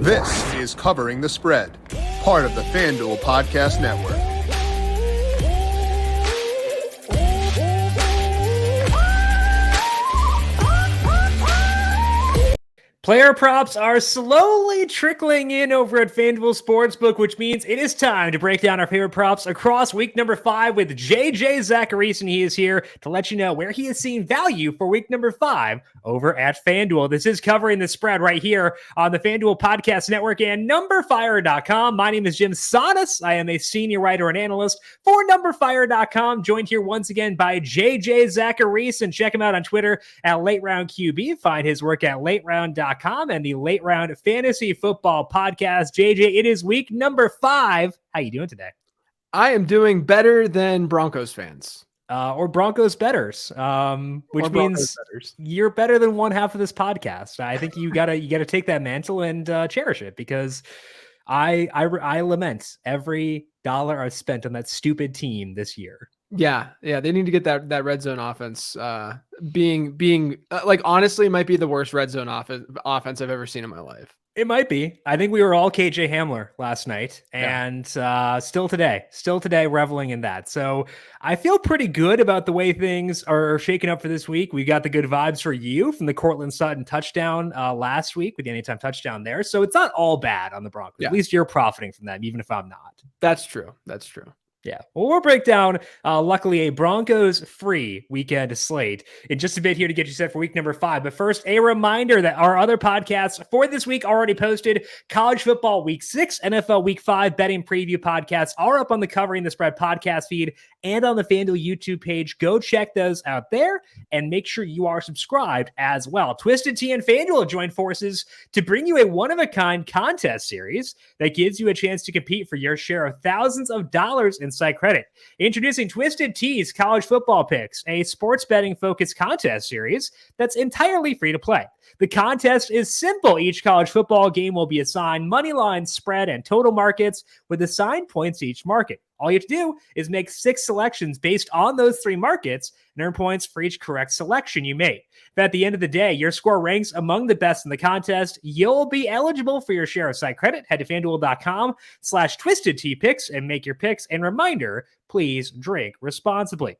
This is Covering the Spread, part of the FanDuel Podcast Network. Player props are slowly trickling in over at FanDuel Sportsbook, which means it is time to break down our favorite props across week number 5 with Zachariason. He is here to let you know where he is seeing value for week number 5 over at FanDuel. This is Covering the Spread right here on the FanDuel Podcast Network and numberFire.com. My name is Jim Sanas. I am a senior writer and analyst for numberFire.com, joined here once again by Zachariason. Check him out on Twitter at LateRoundQB. Find his work at LateRound.com and the Late Round Fantasy Football Podcast. JJ, it is week number 5. How you doing today? I am doing better than Broncos fans. Or Broncos bettors, which means you're better than one half of this podcast. I think you gotta take that mantle and cherish it, because I lament every dollar I've spent on that stupid team this year. Yeah, they need to get that red zone offense. Being like, honestly, it might be the worst red zone offense I've ever seen in my life. It might be. I think we were all KJ Hamler last night, and still today reveling in that. So I feel pretty good about the way things are shaking up for this week. We got the good vibes for you from the Cortland Sutton touchdown last week with the anytime touchdown there. So it's not all bad on the Broncos. Yeah. At least you're profiting from them, even if I'm not. That's true. Yeah, well, we'll break down, luckily, a Broncos-free weekend slate in just a bit here to get you set for week number 5. But first, a reminder that our other podcasts for this week already posted. College football week 6, NFL week 5 betting preview podcasts are up on the Covering the Spread podcast feed and on the FanDuel YouTube page. Go check those out there and make sure you are subscribed as well. Twisted Tea and FanDuel have joined forces to bring you a one-of-a-kind contest series that gives you a chance to compete for your share of thousands of dollars in site credit. Introducing Twisted Tea's College Football Picks, a sports betting focused contest series that's entirely free to play. The contest is simple. Each college football game will be assigned money line, spread, and total markets with assigned points to each market. All you have to do is make 6 selections based on those 3 markets and earn points for each correct selection you make. If at the end of the day, your score ranks among the best in the contest, you'll be eligible for your share of site credit. Head to FanDuel.com/TwistedTeaPicks and make your picks. And reminder, please drink responsibly.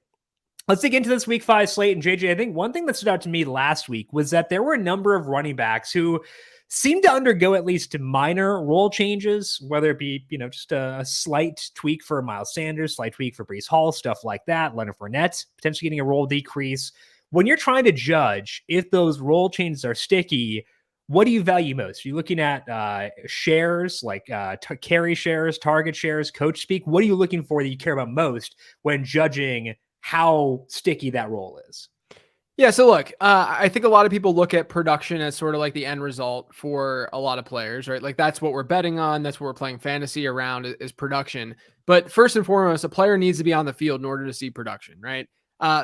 Let's dig into this week 5 slate. And JJ, I think one thing that stood out to me last week was that there were a number of running backs who seemed to undergo at least minor role changes, whether it be, just a slight tweak for Miles Sanders, slight tweak for Breece Hall, stuff like that. Leonard Fournette potentially getting a role decrease. When you're trying to judge if those role changes are sticky, what do you value most? Are you looking at shares, like carry shares, target shares, coach speak? What are you looking for that you care about most when judging how sticky that role is? Yeah, so look, I think a lot of people look at production as sort of like the end result for a lot of players, right? Like, that's what we're betting on. That's what we're playing fantasy around, is production. But first and foremost, a player needs to be on the field in order to see production, right?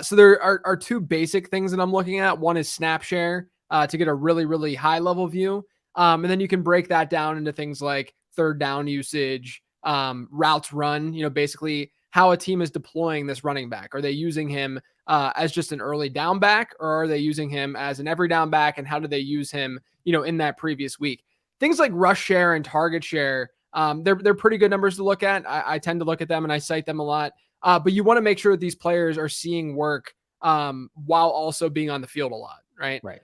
So there are 2 basic things that I'm looking at. One is snap share to get a really, really high level view. And then you can break that down into things like third down usage, routes run, basically how a team is deploying this running back. Are they using him as just an early down back, or are they using him as an every down back? And how do they use him, in that previous week? Things like rush share and target share, they're pretty good numbers to look at. I tend to look at them and I cite them a lot. But you want to make sure that these players are seeing work while also being on the field a lot, right? Right.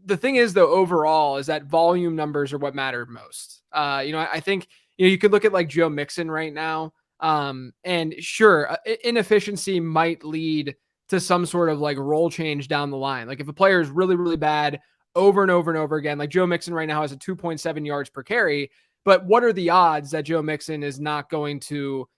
The thing is, though, overall, is that volume numbers are what matter most. I think, you could look at like Joe Mixon right now. And sure, inefficiency might lead to some sort of like role change down the line. Like, if a player is really, really bad over and over and over again, like Joe Mixon right now has a 2.7 yards per carry, but what are the odds that Joe Mixon is not going to,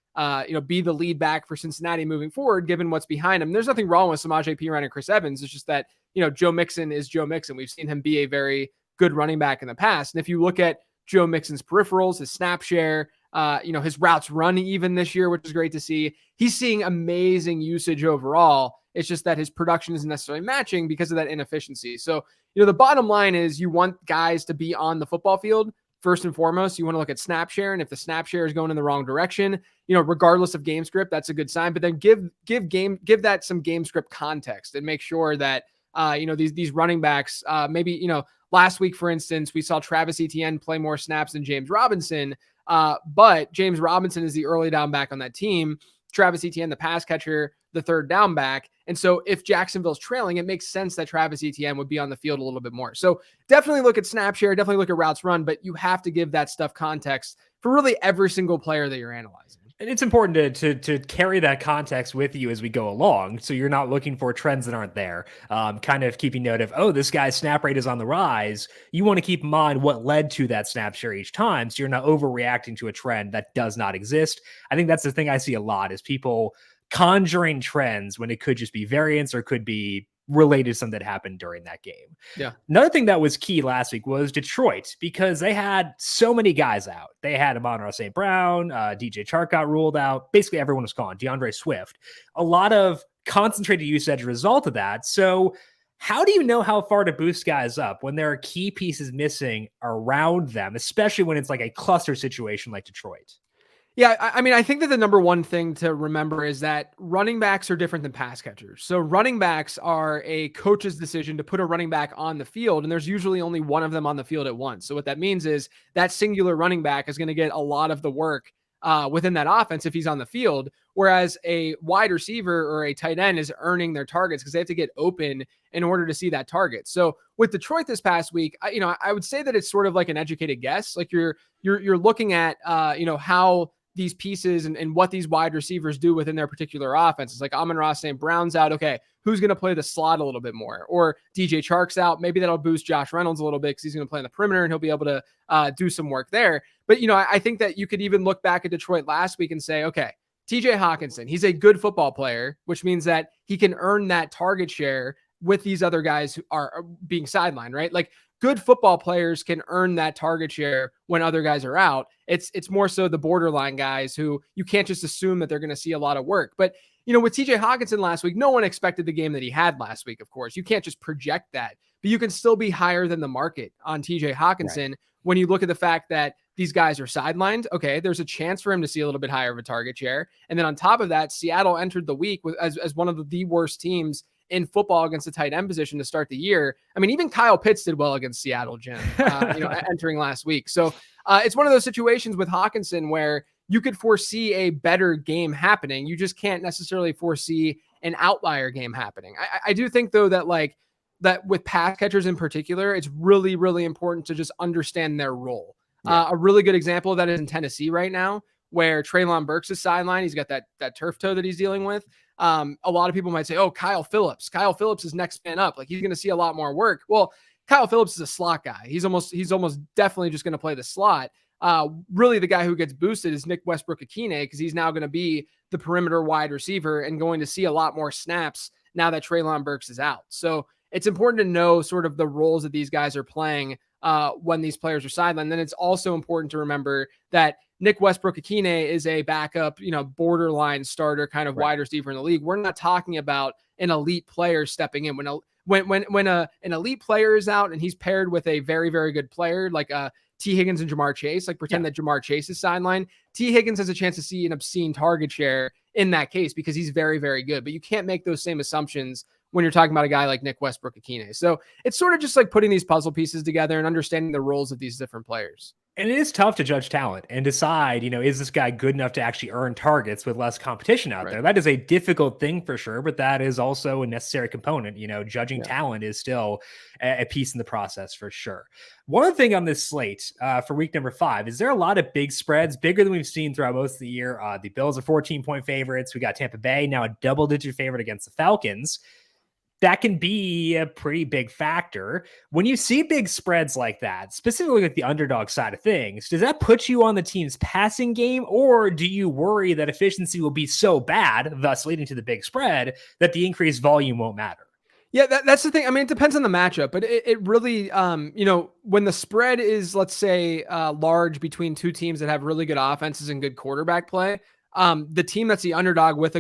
be the lead back for Cincinnati moving forward, given what's behind him? There's nothing wrong with Samaje Perine and Chris Evans. It's just that, Joe Mixon is Joe Mixon. We've seen him be a very good running back in the past. And if you look at Joe Mixon's peripherals, his snap share, his routes run even this year, which is great to see. He's seeing amazing usage overall. It's just that his production isn't necessarily matching because of that inefficiency. So, the bottom line is you want guys to be on the football field. First and foremost, you want to look at snap share. And if the snap share is going in the wrong direction, regardless of game script, that's a good sign. But then give that some game script context and make sure that, these running backs, maybe, last week, for instance, we saw Travis Etienne play more snaps than James Robinson, but James Robinson is the early down back on that team. Travis Etienne, the pass catcher, the third down back. And so if Jacksonville's trailing, it makes sense that Travis Etienne would be on the field a little bit more. So definitely look at snap share, definitely look at routes run, but you have to give that stuff context for really every single player that you're analyzing. And it's important to carry that context with you as we go along, so you're not looking for trends that aren't there. Kind of keeping note of, oh, this guy's snap rate is on the rise. You want to keep in mind what led to that snap share each time, so you're not overreacting to a trend that does not exist. I think that's the thing I see a lot, is people conjuring trends when it could just be variance or could be related to something that happened during that game. Yeah. Another thing that was key last week was Detroit, because they had so many guys out. They had Amon-Ra St. Brown, DJ Chark got ruled out. Basically everyone was gone. DeAndre Swift. A lot of concentrated usage as a result of that. So how do you know how far to boost guys up when there are key pieces missing around them, especially when it's like a cluster situation like Detroit? Yeah, I mean, I think that the number one thing to remember is that running backs are different than pass catchers. So running backs are a coach's decision to put a running back on the field, and there's usually only one of them on the field at once. So what that means is that singular running back is going to get a lot of the work within that offense if he's on the field, whereas a wide receiver or a tight end is earning their targets because they have to get open in order to see that target. So with Detroit this past week, I would say that it's sort of like an educated guess. Like you're looking at how these pieces and what these wide receivers do within their particular offense. It's like Amon-Ra St. Brown's out. Okay, who's going to play the slot a little bit more? Or DJ Chark's out. Maybe that'll boost Josh Reynolds a little bit because he's going to play on the perimeter and he'll be able to do some work there. But, I think that you could even look back at Detroit last week and say, okay, TJ Hawkinson, he's a good football player, which means that he can earn that target share with these other guys who are being sidelined, right? Like, good football players can earn that target share when other guys are out. It's more so the borderline guys who you can't just assume that they're going to see a lot of work. But, with TJ Hawkinson last week, no one expected the game that he had last week, of course. You can't just project that, but you can still be higher than the market on TJ Hawkinson when you look at the fact that these guys are sidelined. Okay, there's a chance for him to see a little bit higher of a target share. And then on top of that, Seattle entered the week as one of the worst teams in football against the tight end position to start the year. I mean, even Kyle Pitts did well against Seattle, Jim, entering last week. So it's one of those situations with Hawkinson where you could foresee a better game happening. You just can't necessarily foresee an outlier game happening. I do think, though, that that with pass catchers in particular, it's really, really important to just understand their role. Yeah. A really good example of that is in Tennessee right now, where Treylon Burks is sidelined. He's got that turf toe that he's dealing with. A lot of people might say, oh, Kyle Phillips is next man up. Like, he's going to see a lot more work. Well, Kyle Phillips is a slot guy. He's almost definitely just going to play the slot. Really the guy who gets boosted is Nick Westbrook-Ikhine, because he's now going to be the perimeter wide receiver and going to see a lot more snaps now that Treylon Burks is out. So it's important to know sort of the roles that these guys are playing when these players are sidelined. Then it's also important to remember that Nick Westbrook-Ikhine is a backup, borderline starter kind of wide receiver in the league. We're not talking about an elite player stepping in. When an elite player is out and he's paired with a very, very good player like T. Higgins and Jamar Chase, like pretend that Jamar Chase is sidelined. T. Higgins has a chance to see an obscene target share in that case because he's very, very good. But you can't make those same assumptions when you're talking about a guy like Nick Westbrook-Ikhine. So it's sort of just like putting these puzzle pieces together and understanding the roles of these different players. And it is tough to judge talent and decide, is this guy good enough to actually earn targets with less competition out there? That is a difficult thing for sure, but that is also a necessary component. Judging talent is still a piece in the process for sure. One other thing on this slate for week number 5, is there a lot of big spreads, bigger than we've seen throughout most of the year? The Bills are 14-point favorites. We got Tampa Bay now a double-digit favorite against the Falcons. That can be a pretty big factor. When you see big spreads like that, specifically with the underdog side of things, does that put you on the team's passing game, or do you worry that efficiency will be so bad, thus leading to the big spread, that the increased volume won't matter? Yeah, that's the thing. I mean, it depends on the matchup, but it really, when the spread is, let's say, large between two teams that have really good offenses and good quarterback play, the team that's the underdog with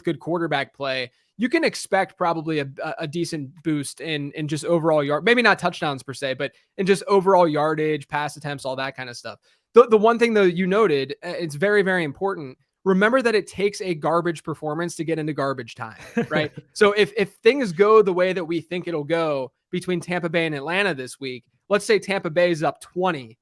good quarterback play, you can expect probably a decent boost in just overall yard, maybe not touchdowns per se, but in just overall yardage, pass attempts, all that kind of stuff. The one thing though you noted, it's very, very important. Remember that it takes a garbage performance to get into garbage time, right? So if things go the way that we think it'll go between Tampa Bay and Atlanta this week, let's say Tampa Bay is up 20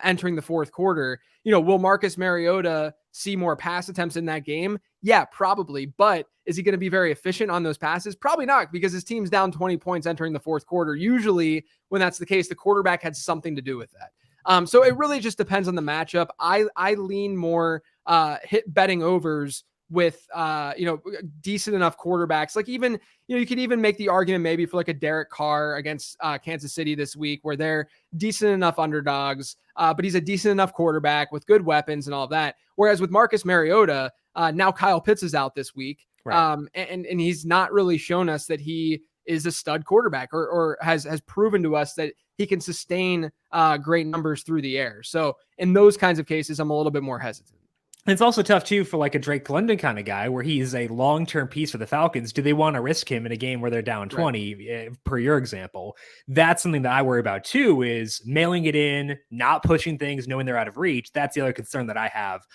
entering the fourth quarter. Will Marcus Mariota see more pass attempts in that game? Yeah, probably. But is he going to be very efficient on those passes? Probably not, because his team's down 20 points entering the fourth quarter. Usually when that's the case, the quarterback had something to do with that. So it really just depends on the matchup. I lean more hit betting overs with decent enough quarterbacks. Like even, you could even make the argument maybe for like a Derek Carr against Kansas City this week, where they're decent enough underdogs, but he's a decent enough quarterback with good weapons and all of that. Whereas with Marcus Mariota, now Kyle Pitts is out this week. Right. And he's not really shown us that he is a stud quarterback or has proven to us that he can sustain great numbers through the air. So in those kinds of cases, I'm a little bit more hesitant. It's also tough, too, for like a Drake London kind of guy where he's a long-term piece for the Falcons. Do they want to risk him in a game where they're down 20, per your example? That's something that I worry about, too, is mailing it in, not pushing things, knowing they're out of reach. That's the other concern that I have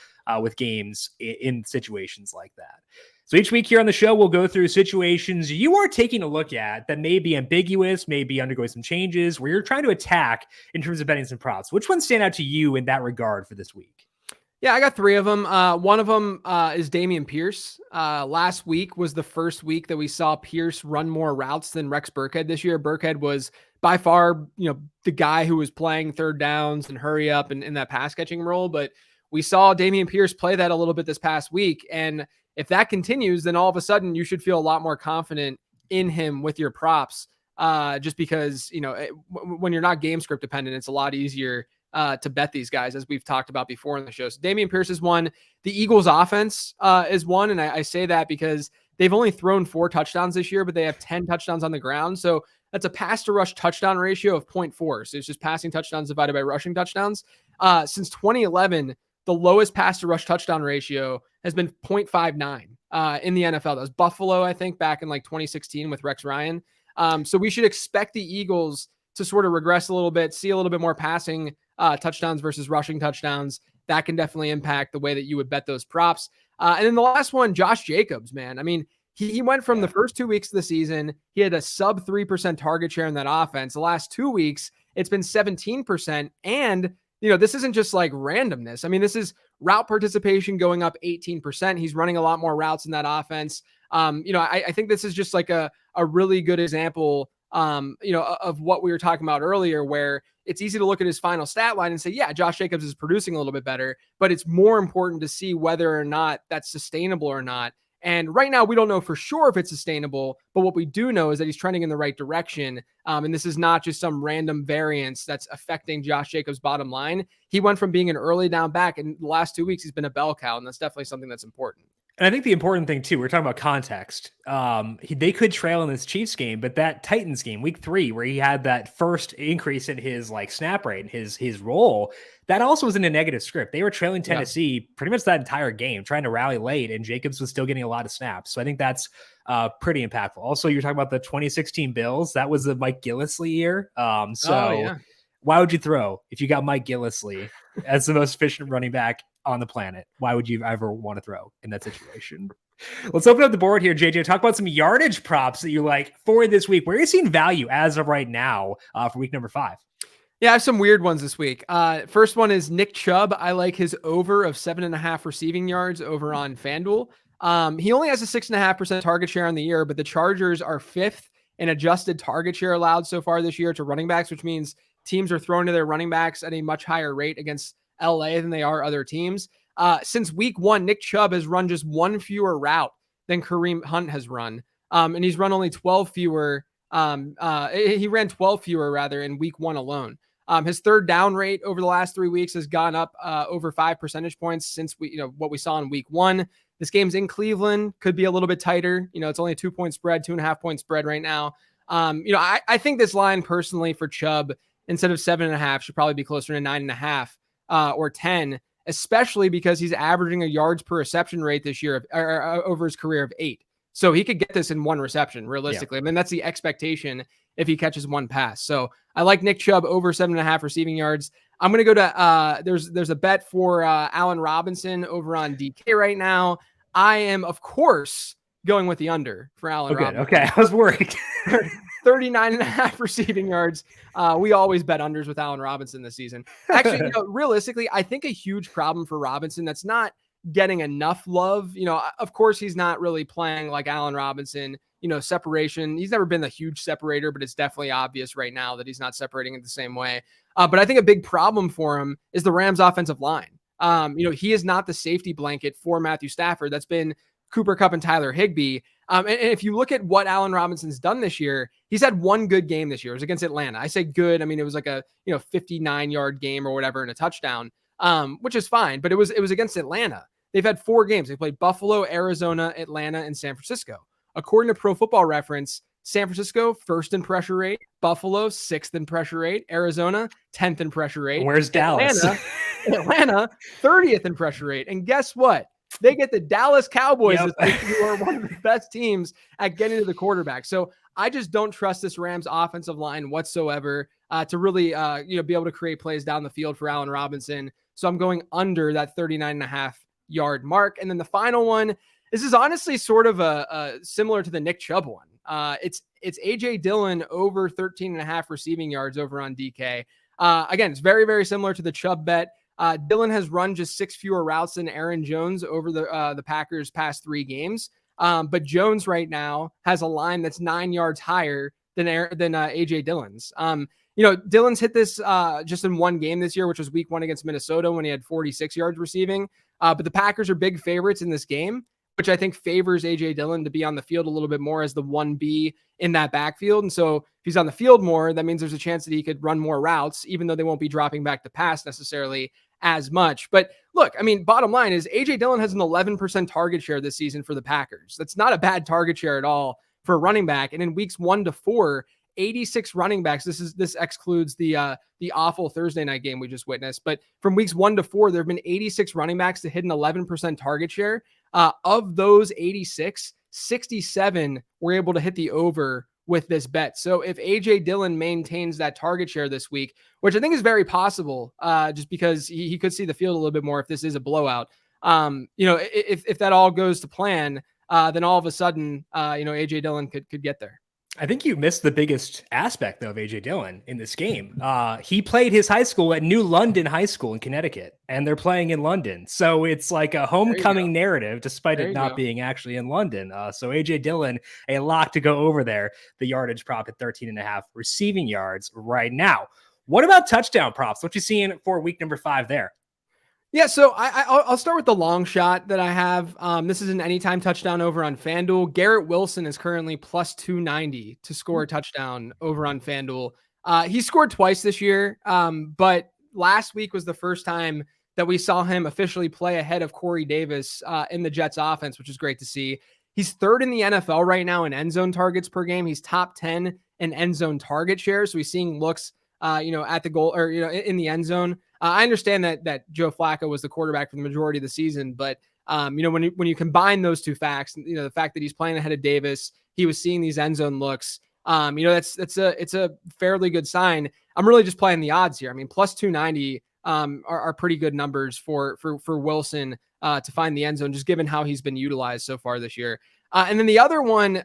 with games in situations like that. So each week here on the show, we'll go through situations you are taking a look at that may be ambiguous, may be undergoing some changes, where you're trying to attack in terms of betting some props. Which ones stand out to you in that regard for this week? Yeah, I got 3 of them. One of them is Dameon Pierce. Last week was the first week that we saw Pierce run more routes than Rex Burkhead this year. Burkhead was by far, the guy who was playing third downs and hurry up and in that pass catching role. But we saw Dameon Pierce play that a little bit this past week. And if that continues, then all of a sudden you should feel a lot more confident in him with your props. Just because, when you're not game script dependent, it's a lot easier to bet these guys, as we've talked about before in the show. So Dameon Pierce is one. The Eagles offense is one. And I say that because they've only thrown 4 touchdowns this year, but they have 10 touchdowns on the ground. So that's a pass to rush touchdown ratio of 0.4. So it's just passing touchdowns divided by rushing touchdowns. Since 2011, the lowest pass to rush touchdown ratio has been 0.59 in the NFL. That was Buffalo, I think, back in like 2016 with Rex Ryan. So we should expect the Eagles to sort of regress a little bit, see a little bit more passing touchdowns versus rushing touchdowns. That can definitely impact the way that you would bet those props. And then the last one, Josh Jacobs, man. I mean, he went from the first 2 weeks of the season, he had a sub 3% target share in that offense. The last 2 weeks, it's been 17%. And, this isn't just like randomness. I mean, this is route participation going up 18%. He's running a lot more routes in that offense. I think this is just like a really good example of what we were talking about earlier, where it's easy to look at his final stat line and say, yeah, Josh Jacobs is producing a little bit better, but it's more important to see whether or not that's sustainable or not. And right now we don't know for sure if it's sustainable, but what we do know is that he's trending in the right direction. And this is not just some random variance that's affecting Josh Jacobs' bottom line. He went from being an early down back, and the last 2 weeks he's been a bell cow, and that's definitely something that's important. And I think the important thing too, we're talking about context. They could trail in this Chiefs game, but that Titans game, week 3, where he had that first increase in his like snap rate and his role, that also was in a negative script. They were trailing Tennessee pretty much that entire game, trying to rally late, and Jacobs was still getting a lot of snaps. So I think that's pretty impactful. Also, you're talking about the 2016 Bills. That was the Mike Gillislee year. Why would you throw if you got Mike Gillislee as the most efficient running back on the planet? Why would you ever want to throw in that situation? Let's open up the board here, JJ. Talk about some yardage props that you like for this week. Where are you seeing value as of right now for week number 5? Yeah, I have some weird ones this week. First one is Nick Chubb. I like his over of 7.5 receiving yards over on FanDuel. He only has a 6.5% target share on the year, but the Chargers are 5th in adjusted target share allowed so far this year to running backs, which means teams are throwing to their running backs at a much higher rate against LA than they are other teams. Since week 1, Nick Chubb has run just 1 fewer route than Kareem Hunt has run. And he's run only 12 fewer. He ran 12 fewer rather in week 1 alone. His third down rate over the last 3 weeks has gone up over 5 percentage points since what we saw in week 1. This game's in Cleveland, could be a little bit tighter. It's only a 2-point spread, 2.5 point spread right now. I think this line personally for Chubb, instead of 7.5, should probably be closer to 9.5 or 10, especially because he's averaging a yards per reception rate this year over his career of 8. So he could get this in 1 reception realistically. Yeah. I mean, that's the expectation if he catches 1 pass. So I like Nick Chubb over 7.5 receiving yards. I'm going to go to, there's a bet for Allen Robinson over on DK right now. I am, of course, going with the under for Allen Robinson. Okay, I was worried. 39.5 receiving yards. We always bet unders with Allen Robinson this season. Actually, realistically, I think a huge problem for Robinson that's not getting enough love. Of course, he's not really playing like Allen Robinson, separation. He's never been the huge separator, but it's definitely obvious right now that he's not separating it the same way. But I think a big problem for him is the Rams offensive line. He is not the safety blanket for Matthew Stafford. That's been Cooper Kupp and Tyler Higbee. And if you look at what Allen Robinson's done this year, he's had one good game this year. It was against Atlanta. I say good. I mean, it was like a 59-yard game or whatever and a touchdown, which is fine. But it was against Atlanta. They've had 4 games. They played Buffalo, Arizona, Atlanta, and San Francisco. According to Pro Football Reference, San Francisco, 1st in pressure rate. Buffalo, 6th in pressure rate. Arizona, 10th in pressure rate. Where's Dallas? Atlanta, 30th in pressure rate. And guess what? They get the Dallas Cowboys, who are one of the best teams at getting to the quarterback. So I just don't trust this Rams offensive line whatsoever to really be able to create plays down the field for Allen Robinson. So I'm going under that 39.5-yard mark. And then the final one, this is honestly sort of a similar to the Nick Chubb one. It's AJ Dillon over 13.5 receiving yards over on DK. Again, it's very, very similar to the Chubb bet. Dillon has run just 6 fewer routes than Aaron Jones over the Packers' past 3 games. But Jones right now has a line that's 9 yards higher than AJ Dillon's. Dillon's hit this just in one game this year, which was week 1 against Minnesota when he had 46 yards receiving. But the Packers are big favorites in this game, which I think favors AJ Dillon to be on the field a little bit more as the 1B in that backfield. And so if he's on the field more, that means there's a chance that he could run more routes, even though they won't be dropping back to pass necessarily as much. But look, I mean, bottom line is AJ Dillon has an 11% target share this season for the Packers. That's not a bad target share at all for a running back. And in weeks 1 to 4, 86 running backs. This excludes the awful Thursday night game we just witnessed. But from weeks 1 to 4, there have been 86 running backs that hit an 11% target share. Of those 86, 67 were able to hit the over with this bet. So if AJ Dillon maintains that target share this week, which I think is very possible, just because he could see the field a little bit more if this is a blowout. If that all goes to plan, then all of a sudden, AJ Dillon could get there. I think you missed the biggest aspect, though, of AJ Dillon in this game. He played his high school at New London High School in Connecticut, and they're playing in London. So it's like a homecoming narrative, despite it not being actually in London. So AJ Dillon, a lock to go over there. The yardage prop at 13.5 receiving yards right now. What about touchdown props? What you seeing for week number 5 there? Yeah, so I'll start with the long shot that I have. This is an anytime touchdown over on FanDuel. Garrett Wilson is currently plus 290 to score a touchdown over on FanDuel. He scored twice this year, but last week was the first time that we saw him officially play ahead of Corey Davis in the Jets offense, which is great to see. He's 3rd in the NFL right now in end zone targets per game. He's top 10 in end zone target share. So he's seeing looks, at the goal or, in the end zone. I understand that Joe Flacco was the quarterback for the majority of the season, but when you combine those two facts, the fact that he's playing ahead of Davis, he was seeing these end zone looks. It's a fairly good sign. I'm really just playing the odds here. I mean, plus 290 are pretty good numbers for Wilson to find the end zone, just given how he's been utilized so far this year. And then the other one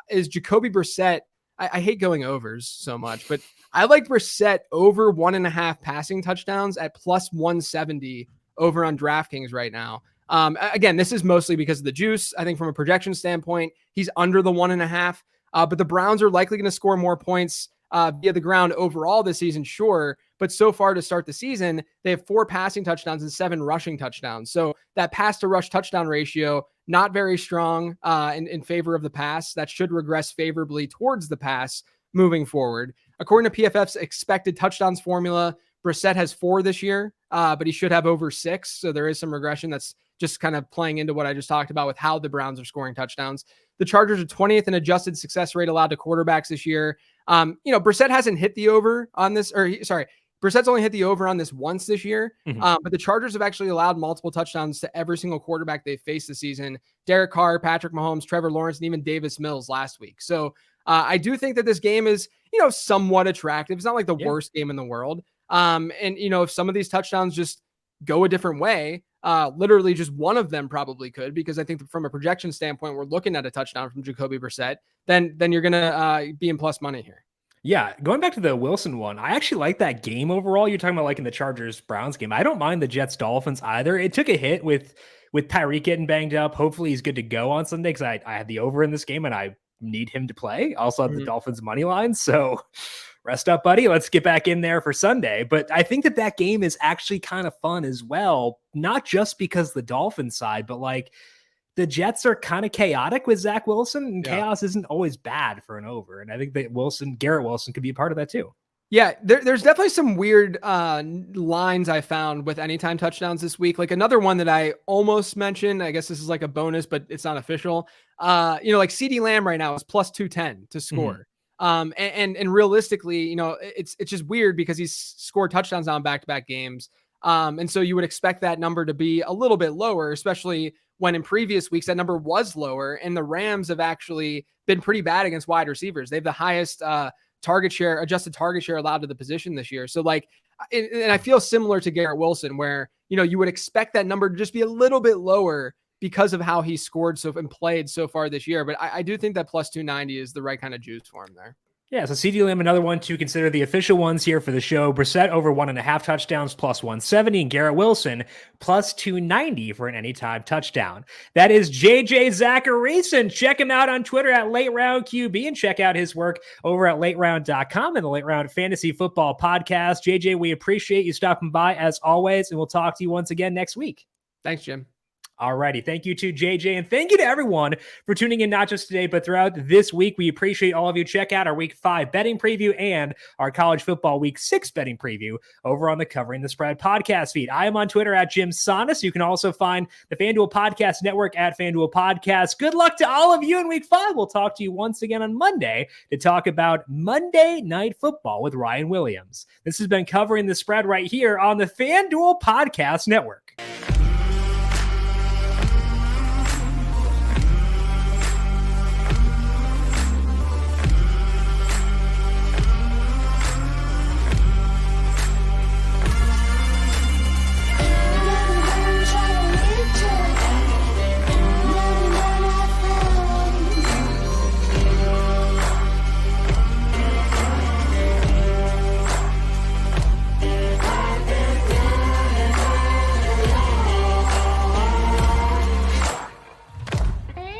is Jacoby Brissett. I hate going overs so much, but I like Brissett over 1.5 passing touchdowns at plus 170 over on DraftKings right now. Again, this is mostly because of the juice. I think from a projection standpoint, he's under the 1.5, but the Browns are likely going to score more points via the ground overall this season, sure. But so far to start the season, they have 4 passing touchdowns and 7 rushing touchdowns. So that pass to rush touchdown ratio, not very strong in favor of the pass. That should regress favorably towards the pass moving forward. According to PFF's expected touchdowns formula, Brissett has 4 this year, but he should have over 6. So there is some regression that's just kind of playing into what I just talked about with how the Browns are scoring touchdowns. The Chargers are 20th in adjusted success rate allowed to quarterbacks this year. Brissett hasn't hit the over on this, Brissett's only hit the over on this once this year, but the Chargers have actually allowed multiple touchdowns to every single quarterback they've faced this season. Derek Carr, Patrick Mahomes, Trevor Lawrence, and even Davis Mills last week. So I do think that this game is, somewhat attractive. It's not like the worst game in the world. If some of these touchdowns just go a different way, Literally just one of them probably could, because I think from a projection standpoint, we're looking at a touchdown from Jacoby Brissett. Then you're going to be in plus money here. Yeah, going back to the Wilson one, I actually like that game overall. You're talking about like in the Chargers-Browns game. I don't mind the Jets-Dolphins either. It took a hit with Tyreek getting banged up. Hopefully he's good to go on Sunday, because I had the over in this game and I need him to play. I also have the Dolphins money line, so rest up, buddy. Let's get back in there for Sunday. But I think that game is actually kind of fun as well, not just because the Dolphins side, but like the Jets are kind of chaotic with Zach Wilson, and chaos isn't always bad for an over. And I think that Garrett Wilson could be a part of that too. Yeah, there's definitely some weird lines I found with anytime touchdowns this week. Like another one that I almost mentioned, I guess this is like a bonus, but it's not official. Like CeeDee Lamb right now is plus 210 to score. And realistically, it's just weird because he's scored touchdowns now in back-to-back games. And so you would expect that number to be a little bit lower, especially when in previous weeks that number was lower, and the Rams have actually been pretty bad against wide receivers. They have the highest adjusted target share allowed to the position this year. So and I feel similar to Garrett Wilson, where, you would expect that number to just be a little bit lower because of how he scored and played so far this year. But I do think that plus 290 is the right kind of juice for him there. Yeah, so CeeDee Lamb, another one to consider the official ones here for the show. Brissett over 1.5 touchdowns, plus 170, and Garrett Wilson plus 290 for an anytime touchdown. That is JJ Zachariason. Check him out on Twitter at Late Round QB, and check out his work over at lateround.com and the Late Round Fantasy Football Podcast. JJ, we appreciate you stopping by as always, and we'll talk to you once again next week. Thanks, Jim. Alrighty. Thank you to JJ, and thank you to everyone for tuning in, not just today, but throughout this week. We appreciate all of you. Check out our Week 5 betting preview and our college football Week 6 betting preview over on the Covering the Spread podcast feed. I am on Twitter at Jim Sonis. You can also find the FanDuel Podcast Network at FanDuel Podcast. Good luck to all of you in Week 5. We'll talk to you once again on Monday to talk about Monday Night Football with Ryan Williams. This has been Covering the Spread right here on the FanDuel Podcast Network.